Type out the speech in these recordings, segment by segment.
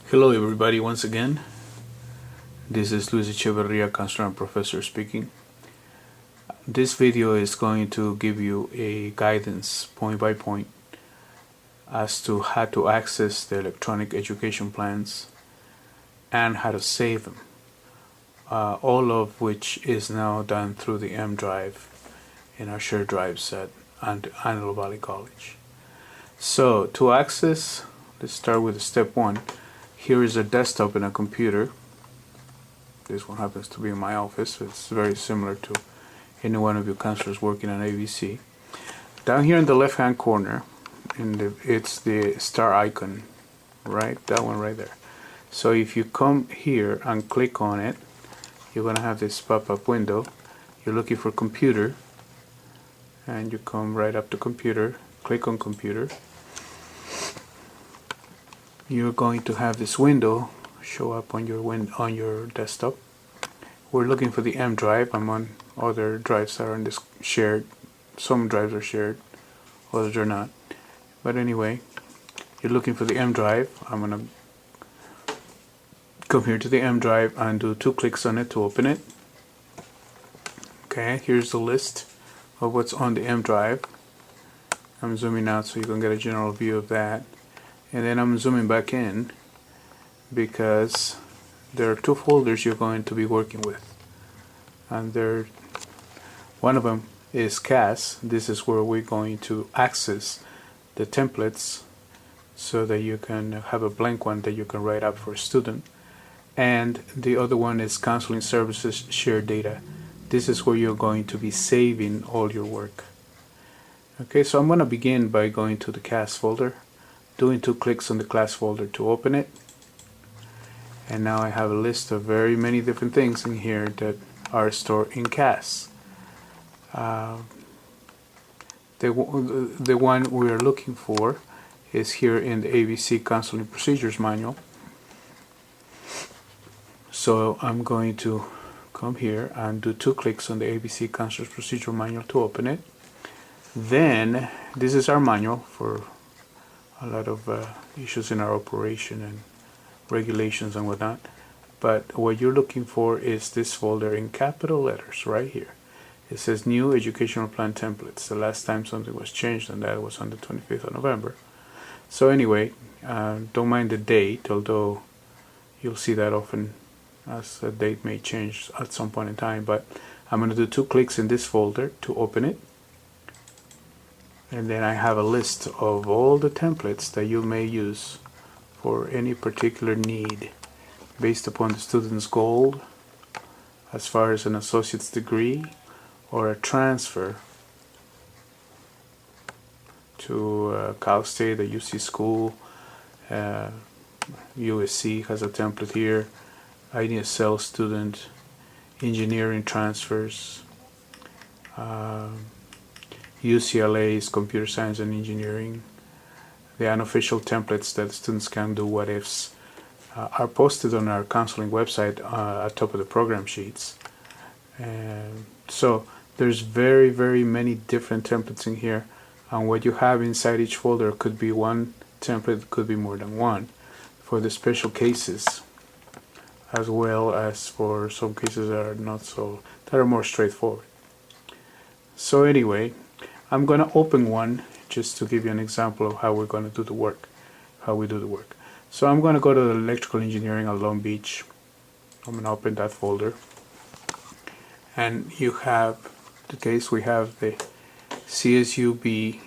Hello everybody once again. This is Luis Echeverria, counselor and professor speaking. This video is going to give you a guidance point by point as to how to access the electronic education plans and how to save them. All of which is now done through the M Drive in our shared drives at Antelope Valley College. So to access, let's start with step one. Here is a desktop in a computer. This one happens to be in my office. It's very similar to any one of you counselors working on ABC. Down here in the left hand corner, it's the star icon, right? That one right there. So if you come here and click on it, you're going to have this pop-up window. You're looking for computer, and you come right up to computer, click on computer. You're going to have this window show up on your desktop. We're looking for the M drive. I'm on other drives that are in this shared. Some drives are shared, others are not. But anyway, you're looking for the M drive. I'm gonna come here to the M drive and do 2 clicks on it to open it. Okay, here's the list of what's on the M drive. I'm zooming out so you can get a general view of that. And then I'm zooming back in because there are 2 folders you're going to be working with, and one of them is CAS. This is where we're going to access the templates so that you can have a blank one that you can write up for a student, and the other one is Counseling Services Shared Data. This is where you're going to be saving all your work. Okay, so I'm going to begin by going to the CAS folder, doing 2 clicks on the class folder to open it, and now I have a list of very many different things in here that are stored in CAS. The one we are looking for is here in the ABC Counseling Procedures Manual. So I'm going to come here and do 2 clicks on the ABC Counselor's Procedure Manual to open it. Then this is our manual for a lot of issues in our operation and regulations and whatnot, but what you're looking for is this folder in capital letters right here. It says New Educational Plan Templates. The last time something was changed, and that was on the 25th of November. So anyway, don't mind the date, although you'll see that often as the date may change at some point in time. But I'm going to do 2 clicks in this folder to open it. And then I have a list of all the templates that you may use for any particular need based upon the student's goal as far as an associate's degree or a transfer to Cal State, a UC school. USC has a template here. IDSL student, engineering transfers, UCLA's computer science and engineering. The unofficial templates that students can do what ifs are posted on our counseling website at top of the program sheets. And so there's very, very many different templates in here, and what you have inside each folder could be one template, could be more than one, for the special cases, as well as for some cases that are more straightforward. So anyway, I'm going to open one just to give you an example of how we're going to do the work, how we do the work. So I'm going to go to the Electrical Engineering at Long Beach. I'm going to open that folder, and you have the case. We have the CSULB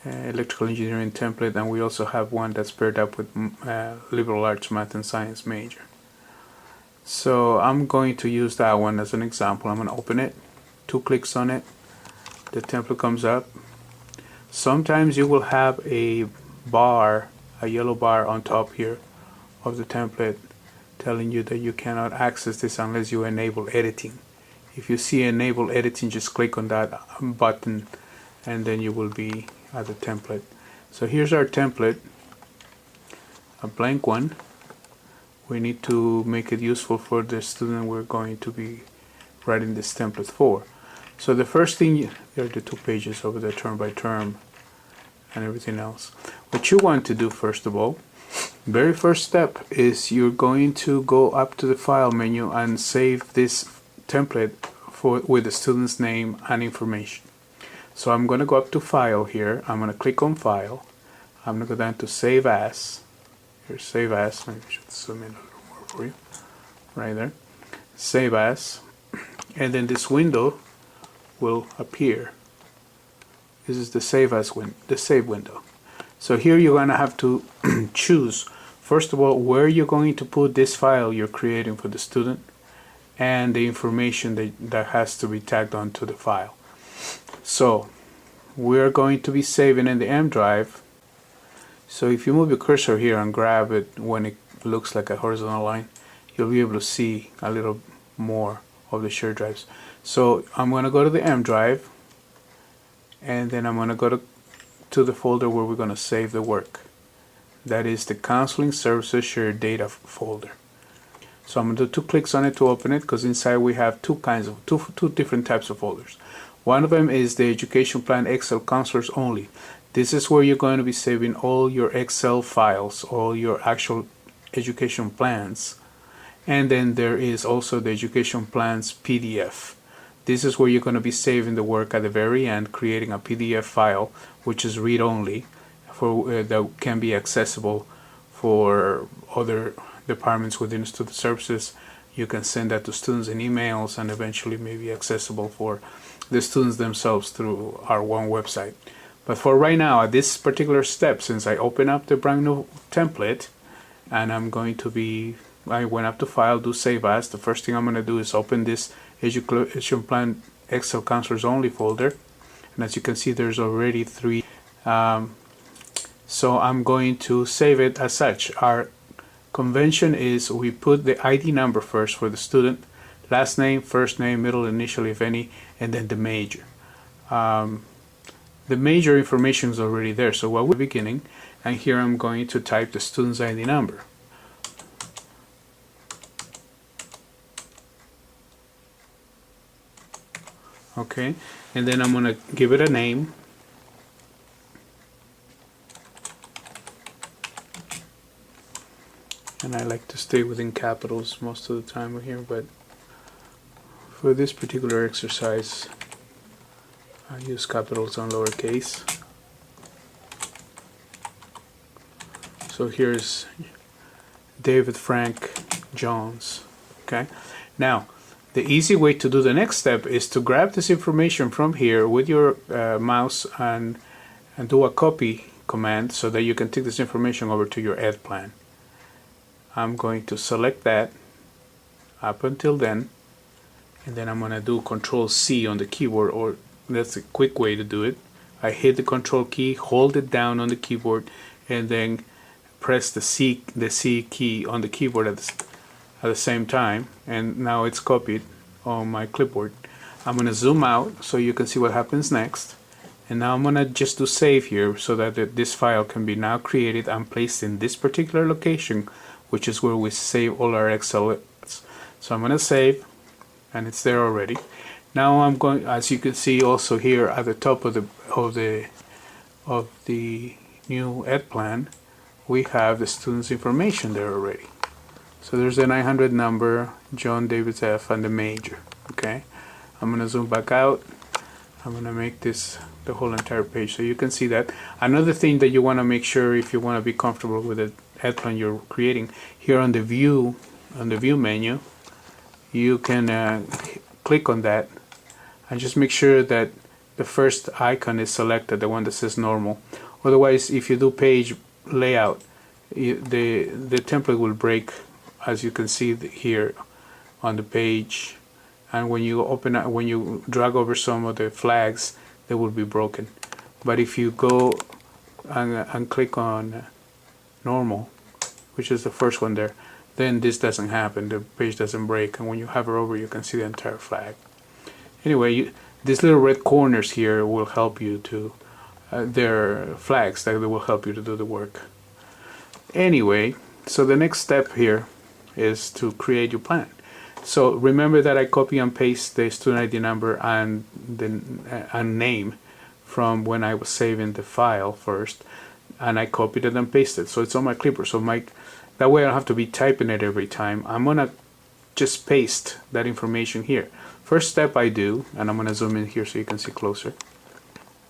Electrical Engineering template, and we also have one that's paired up with Liberal Arts Math and Science major. So I'm going to use that one as an example. I'm going to open it, 2 clicks on it, the template comes up. Sometimes you will have a yellow bar on top here of the template telling you that you cannot access this unless you enable editing. If you see enable editing, just click on that button and then you will be at the template. So here's our template, a blank one. We need to make it useful for the student we're going to be writing this template for. So the first thing, there are the 2 pages over there, term by term and everything else. What you want to do first of all Very first step is you're going to go up to the file menu and save this template with the student's name and information. So I'm going to go up to file here. I'm going to click on file. I'm going to go down to save as. Here's save as. Maybe I should zoom in a little more for you. Right there. Save as. And then this window will appear. This is the save window. So here you're going to have to choose, first of all, where you're going to put this file you're creating for the student and the information that has to be tagged onto the file. So we're going to be saving in the M drive. So if you move your cursor here and grab it when it looks like a horizontal line, you'll be able to see a little more of the shared drives. So I'm going to go to the M drive, and then I'm going to go to the folder where we're going to save the work. That is the Counseling Services Shared Data folder. So I'm going to do 2 clicks on it to open it, because inside we have two different types of folders. One of them is the Education Plan Excel Counselors Only. This is where you're going to be saving all your Excel files, all your actual education plans. And then there is also the Education Plans PDF. This is where you're going to be saving the work at the very end, creating a PDF file which is read-only that can be accessible for other departments within Student Services. You can send that to students in emails and eventually maybe accessible for the students themselves through our one website. But for right now, at this particular step, since I open up the brand new template and I went up to file, do save as, the first thing I'm going to do is open this Education Plan Excel Counselors Only folder. And as you can see, there's already 3. So I'm going to save it as such. Our convention is we put the ID number first for the student, last name, first name, middle initial if any, and then the major. The major information is already there, so what we're beginning, and here I'm going to type the student's ID number. Okay, and then I'm going to give it a name. And I like to stay within capitals most of the time here, but for this particular exercise, I use capitals on lowercase. So here's David Frank Jones. Okay, now the easy way to do the next step is to grab this information from here with your mouse and do a copy command so that you can take this information over to your ed plan. I'm going to select that up until then, and then I'm going to do Control C on the keyboard, or that's a quick way to do it. I hit the Control key, hold it down on the keyboard, and then press the C key on the keyboard at the same time, and now it's copied on my clipboard. I'm going to zoom out so you can see what happens next, and now I'm going to just do save here so that this file can be now created and placed in this particular location, which is where we save all our Excel. So I'm going to save, and it's there already. Now I'm going, as you can see also here at the top of the new ed plan, we have the student's information there already. So there's the 900 number, John Davis F, and the major. Okay, I'm going to zoom back out. I'm going to make this the whole entire page so you can see that. Another thing that you want to make sure, if you want to be comfortable with the ed plan you're creating, here on the view menu, you can click on that and just make sure that the first icon is selected, the one that says normal. Otherwise, if you do page layout, the template will break, as you can see here on the page, and when you drag over some of the flags, they will be broken. But if you go and click on normal, which is the first one there, then this doesn't happen, the page doesn't break, and when you hover over, you can see the entire flag. Anyway, these little red corners here will help you to they're flags that will help you to do the work. Anyway, so the next step here is to create your plan. So remember that I copy and paste the student ID number and the name from when I was saving the file first. and I copied it and pasted, so it's on my clipboard. So that way I don't have to be typing it every time. I'm gonna just paste that information here. First step I do, and I'm gonna zoom in here so you can see closer.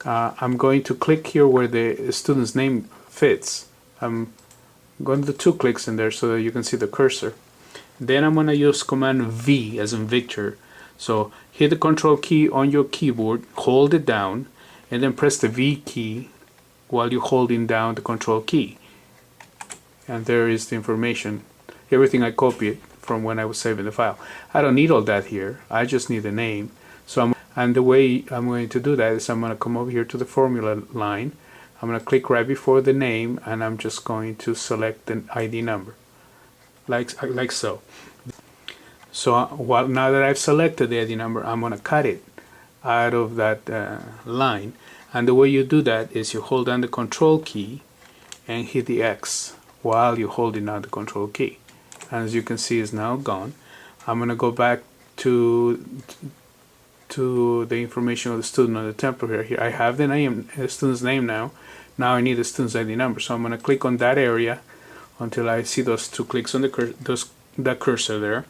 I'm going to click here where the student's name fits. I'm going to do 2 clicks in there so that you can see the cursor. Then I'm going to use Command V as in Victor. So hit the Control key on your keyboard, hold it down, and then press the V key while you're holding down the Control key. And there is the information, everything I copied from when I was saving the file. I don't need all that here, I just need the name. And the way I'm going to do that is I'm going to come over here to the formula line. I'm going to click right before the name, and I'm just going to select the ID number, like so. So now that I've selected the ID number, I'm going to cut it out of that line. And the way you do that is you hold down the Control key and hit the X while you're holding down the Control key. And as you can see, it's now gone. I'm going to go back to the information of the student on the template here. I have the student's name now. Now I need the student's ID number. So I'm going to click on that area until I see those 2 clicks on that cursor there.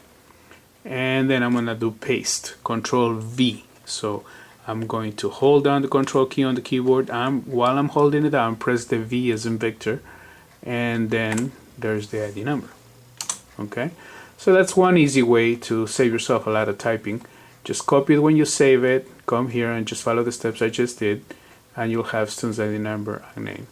And then I'm going to do paste, Control V. So I'm going to hold down the Control key on the keyboard. While I'm holding it down, press the V as in Victor. And then there's the ID number. Okay, so that's one easy way to save yourself a lot of typing. Just copy it when you save it, come here and just follow the steps I just did, and you'll have student's ID number and name.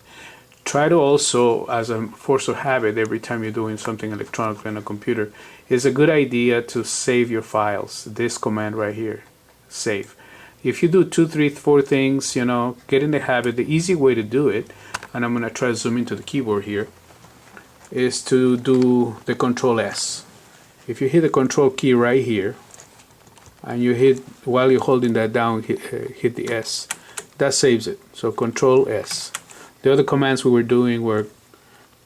Try to also, as a force of habit, every time you're doing something electronically on a computer, it's a good idea to save your files. This command right here, save. If you do 2, 3, 4 things, get in the habit. The easy way to do it, and I'm going to try to zoom into the keyboard here, is to do the Control S. If you hit the Control key right here, and you hit, while you're holding that down, hit the S, that saves it. So Control S. The other commands we were doing were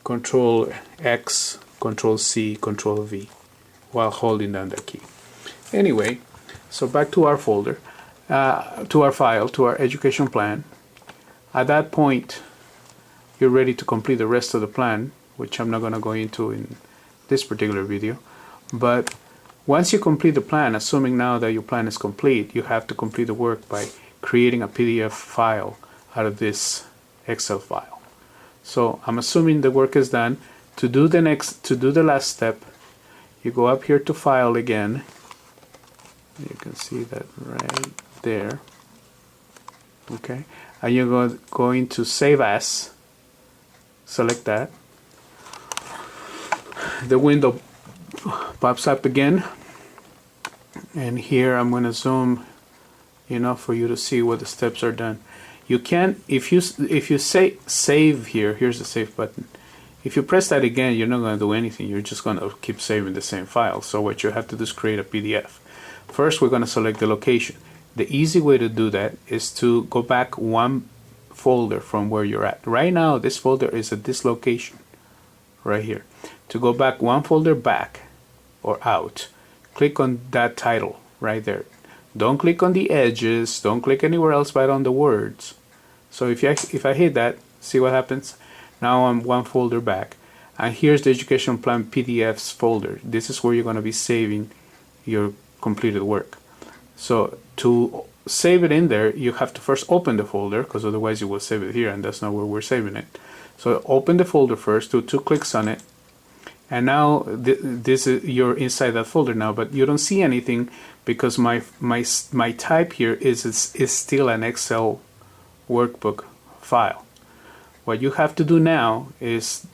Control X, Control C, Control V, while holding down that key. Anyway, so back to our folder, to our file, to our education plan. At that point, you're ready to complete the rest of the plan, which I'm not going to go into in this particular video. But once you complete the plan, assuming now that your plan is complete, you have to complete the work by creating a PDF file out of this Excel file. So I'm assuming the work is done. To do the last step, you go up here to File again. You can see that right there. Okay, and you're going to Save As. Select that. The window pops up again, and here I'm going to zoom enough for you to see what the steps are done. You can't, if you say save here, here's the save button. If you press that again, you're not going to do anything. You're just going to keep saving the same file. So what you have to do is create a PDF. First, we're going to select the location. The easy way to do that is to go back one folder from where you're at. Right now, this folder is at this location right here. To go back one folder back or out, click on that title right there. Don't click on the edges, don't click anywhere else but on the words. So if I hit that, see what happens? Now I'm one folder back, and here's the education plan PDFs folder. This is where you're going to be saving your completed work. So to save it in there, you have to first open the folder, because otherwise you will save it here, and that's not where we're saving it. So open the folder first, do 2 clicks on it, and now you're inside that folder now, but you don't see anything because my type here is still an Excel workbook file. What you have to do now is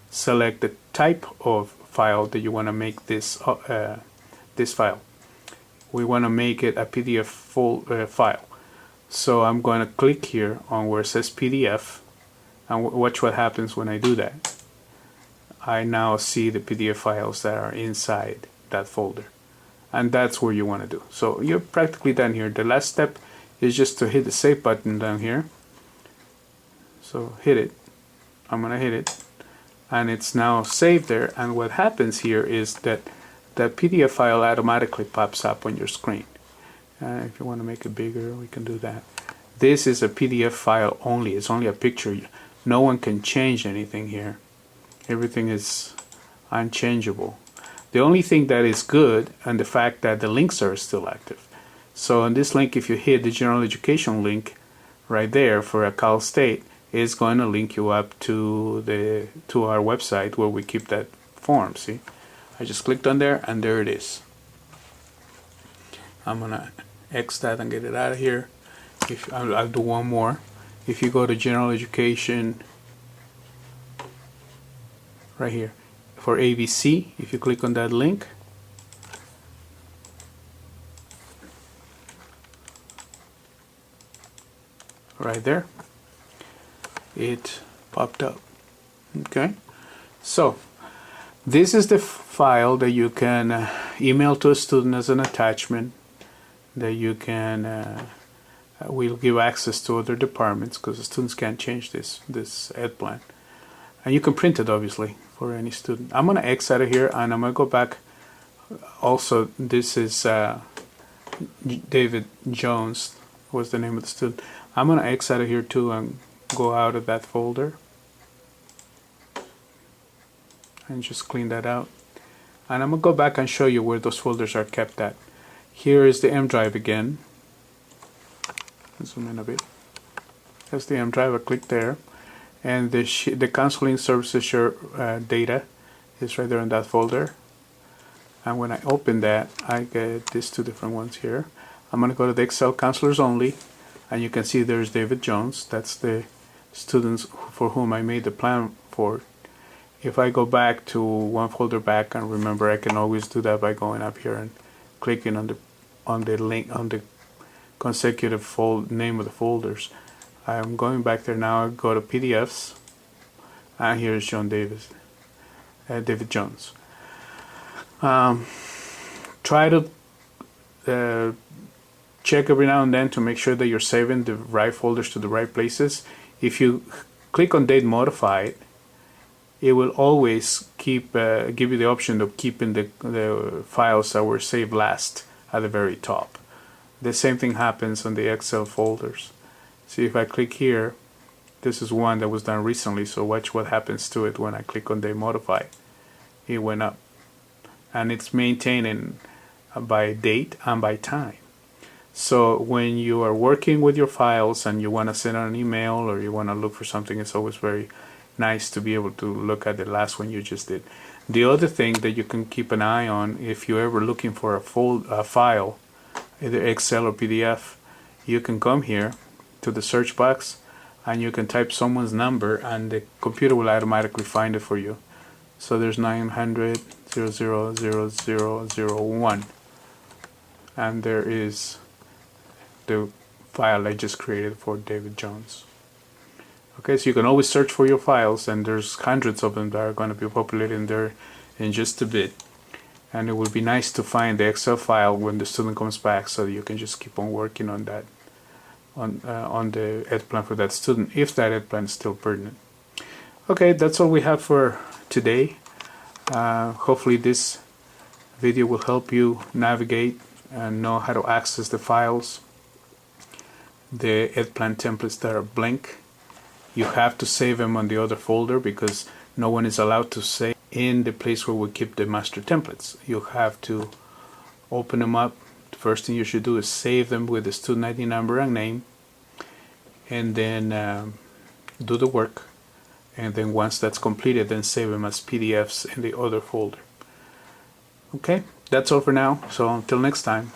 select the type of file that you want to make this file. We want to make it a PDF file. So I'm going to click here on where it says PDF, and watch what happens when I do that. I now see the PDF files that are inside that folder, and that's where you want to do. So you're practically done here. The last step is just to hit the save button down here. So hit it. I'm gonna hit it, and it's now saved there. And what happens here is that the PDF file automatically pops up on your screen. If you want to make it bigger, we can do that. This is a PDF file only. It's only a picture. no one can change anything here. Everything is unchangeable. The only thing that is good and the fact that the links are still active. So on this link, if you hit the general education link right there for Cal State, it's going to link you up to our website where we keep that form. See, I just clicked on there and there it is. I'm gonna X that and get it out of here. If I'll do one more. If you go to general education right here for ABC, if you click on that link, right there, it popped up. Okay, so this is the file that you can email to a student as an attachment, that you can will give access to other departments, because the students can't change this ed plan, and you can print it obviously for any student. I'm gonna X out of here and I'm gonna go back. Also, this is David Jones was the name of the student. I'm gonna X out of here too and go out of that folder and just clean that out, and I'm gonna go back and show you where those folders are kept at. Here is the M drive again. Zoom in a bit. That's the M drive. I click there, and the counseling services share data is right there in that folder. And when I open that, I get these two different ones here. I'm going to go to the Excel counselors only, and you can see there's David Jones. That's the students for whom I made the plan for. If I go back to one folder back, and remember, I can always do that by going up here and clicking on the link on the consecutive name of the folders. I'm going back there now. I go to PDFs, and here's David Jones. Try to check every now and then to make sure that you're saving the right folders to the right places. If you click on date modified, it will always keep give you the option of keeping the files that were saved last at the very top. The same thing happens on the Excel folders. See, if I click here, this is one that was done recently, so watch what happens to it when I click on date modified. It went up, and it's maintaining by date and by time. So when you are working with your files and you want to send out an email or you want to look for something, it's always very nice to be able to look at the last one you just did. The other thing that you can keep an eye on, if you're ever looking for a file, either Excel or PDF, you can come here to the search box and you can type someone's number and the computer will automatically find it for you. So there's 900-000001, and there is the file I just created for David Jones. Okay, so you can always search for your files, and there's hundreds of them that are going to be populated in there in just a bit. And it would be nice to find the Excel file when the student comes back, so that you can just keep on working on that, on the ed plan for that student, if that ed plan is still pertinent. Okay, that's all we have for today. Hopefully this video will help you navigate and know how to access the files, the ed plan templates that are blank. You have to save them on the other folder because no one is allowed to save in the place where we keep the master templates. You have to open them up. The first thing you should do is save them with the student ID number and name, and then do the work, and then once that's completed, then save them as PDFs in the other folder. Okay, that's all for now, so until next time.